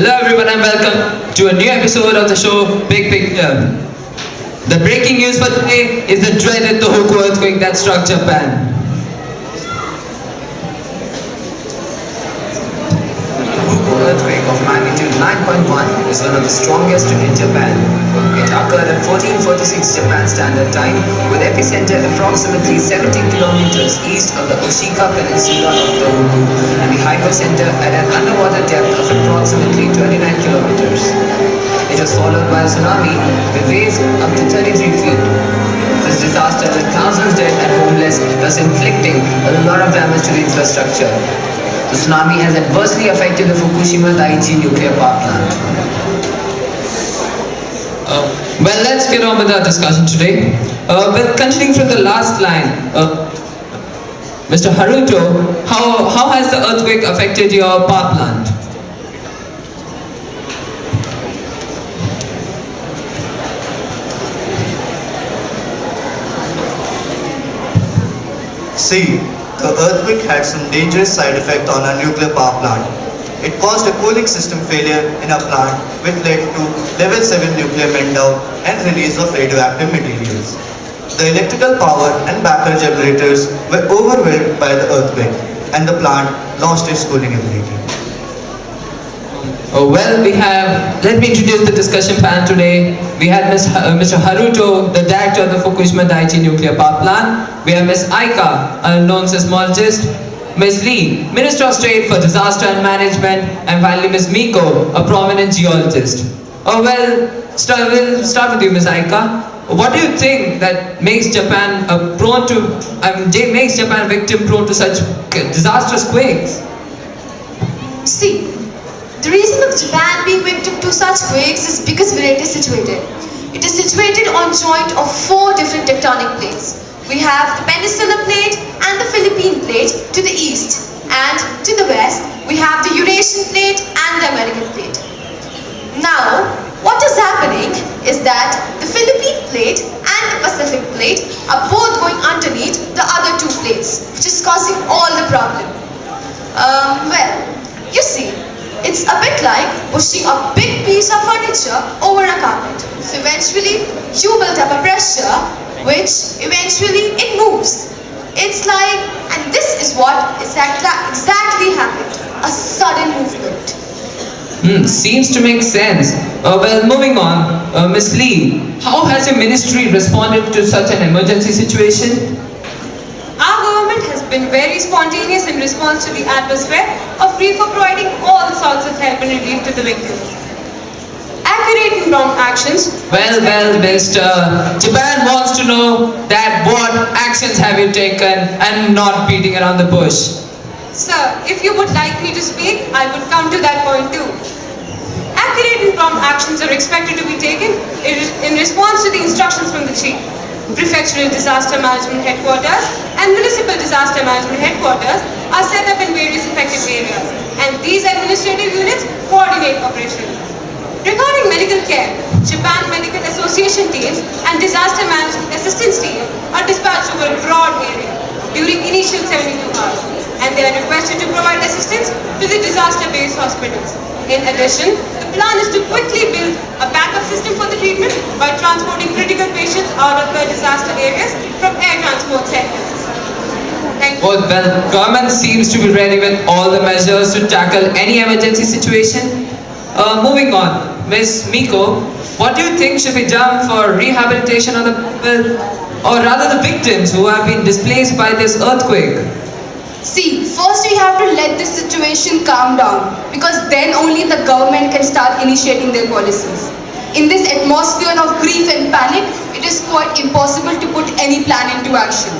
Hello everyone and welcome to a new episode of the show Big Picture. The breaking news for today is the dreaded Tohoku earthquake that struck Japan. Tohoku earthquake of magnitude 9.1 is one of the strongest in Japan. It occurred at 14:46 Japan Standard Time with epicenter approximately 70 kilometers east of the Oshika Peninsula of Tohoku and the hypocenter at an underwater depth of approximately 29 kilometers. It was followed by a tsunami with waves up to 33 feet. This disaster left thousands dead and homeless, thus inflicting a lot of damage to the infrastructure. The tsunami has adversely affected the Fukushima Daiichi nuclear power plant. Well, let's get on with our discussion today. Continuing from the last line, Mr. Haruto, how has the earthquake affected your power plant? See, the earthquake had some dangerous side effect on our nuclear power plant. It caused a cooling system failure in our plant which led to level 7 nuclear meltdown and release of radioactive materials. The electrical power and backup generators were overwhelmed by the earthquake and the plant lost its cooling ability. Let me introduce the discussion panel today. We had Mr. Haruto, the director of the Fukushima Daiichi nuclear power plant. We have Ms. Aika, a known seismologist. Ms. Lee, Minister of State for Disaster and Management. And finally Ms. Miko, a prominent geologist. We'll start with you, Ms. Aika. What do you think that makes Japan makes Japan victim prone to such disastrous quakes? See, the reason of Japan being victim to such quakes is because where it is situated. It is situated on joint of 4 different tectonic plates. We have the Peninsula plate and the Philippine plate to the east, and to the west we have the Eurasian plate and the American plate. Now, what is happening is that the Philippine plate and the Pacific plate are both going underneath the other 2 plates, which is causing all the problem. You see, it's a bit like pushing a big piece of furniture over a carpet. So eventually, you build up a pressure, which eventually it moves. It's like, and this is what exactly happened, a sudden movement. Seems to make sense. Moving on, Ms. Lee, how has your ministry responded to such an emergency situation? Our government has been very spontaneous in response to the atmosphere of free for providing all sorts of help and relief to the victims. Accurate and prompt actions. Well, Mr. Japan wants to know that what actions have you taken and not beating around the bush. Sir, if you would like me to speak, I would come to that point too. Accurate and prompt actions are expected to be taken in response to the instructions from the chief. Prefectural Disaster Management Headquarters and Municipal Disaster Management Headquarters are set up in various affected areas, and these administrative units coordinate operations. Regarding medical care, Japan Medical Association teams and Disaster Management Assistance teams are dispatched over a broad area during initial 72 hours, and they are requested to provide assistance to the disaster-based hospitals. In addition, the plan is to quickly build a backup system for the treatment by transporting critical patients out of the disaster areas from air transport centers. Thank you. Well, government seems to be ready with all the measures to tackle any emergency situation. Moving on, Ms. Miko, what do you think should be done for rehabilitation of the people, or rather the victims who have been displaced by this earthquake? See, first we have to let this situation calm down, because then only the government can start initiating their policies. In this atmosphere of grief and panic, it is quite impossible to put any plan into action.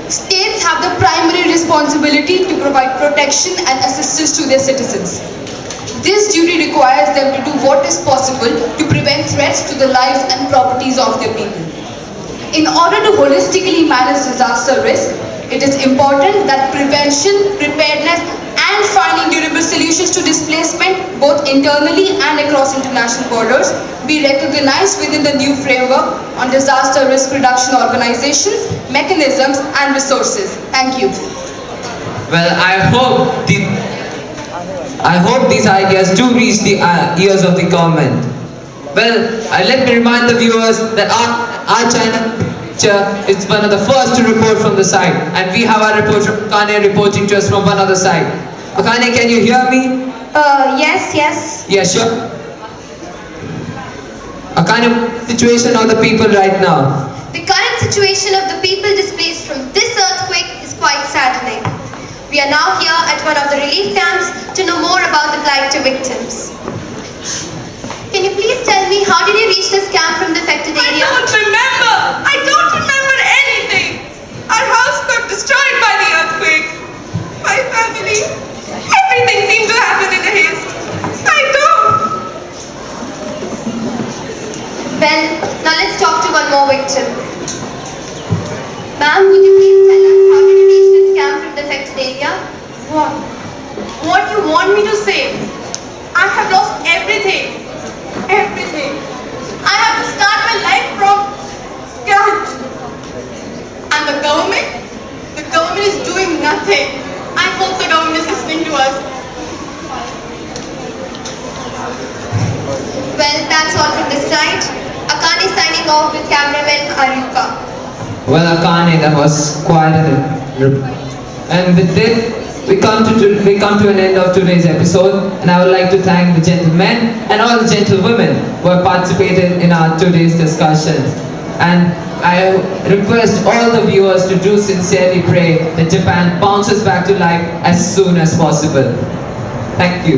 States have the primary responsibility to provide protection and assistance to their citizens. This duty requires them to do what is possible to prevent threats to the lives and properties of their people. In order to holistically manage disaster risk, it is important that prevention, preparedness, and finding durable solutions to displacement, both internally and across international borders, be recognized within the new framework on disaster risk reduction organizations, mechanisms, and resources. Thank you. Well, I hope I hope these ideas do reach the ears of the government. Well, let me remind the viewers that our channel is one of the first to report from the site, and we have our reporter Akane reporting to us from one other side. Akane, can you hear me? Yes. Yeah, sure. Akane, situation of the people right now. The current situation of the people displaced from this earthquake is quite saddening. We are now here at one of the relief camps to know more about the plight to victims. Can you please tell me how did you reach this camp from the affected area? I don't remember anything. Our house got destroyed by the earthquake. My family, everything seemed to happen in a haste. I don't. Well, now let's talk to one more victim. Ma'am, would you please tell us how did you reach this camp from the affected area? What do you want me to say? I have lost everything. Everything. I have to start my life from scratch. And the government is doing nothing. I hope the government is listening to us. Well, that's all from this side. Akane signing off with cameraman Aruka. Well, Akane, that was quite and with this, we come to an end of today's episode, and I would like to thank the gentlemen and all the gentlewomen who have participated in our today's discussion. And I request all the viewers to do sincerely pray that Japan bounces back to life as soon as possible. Thank you.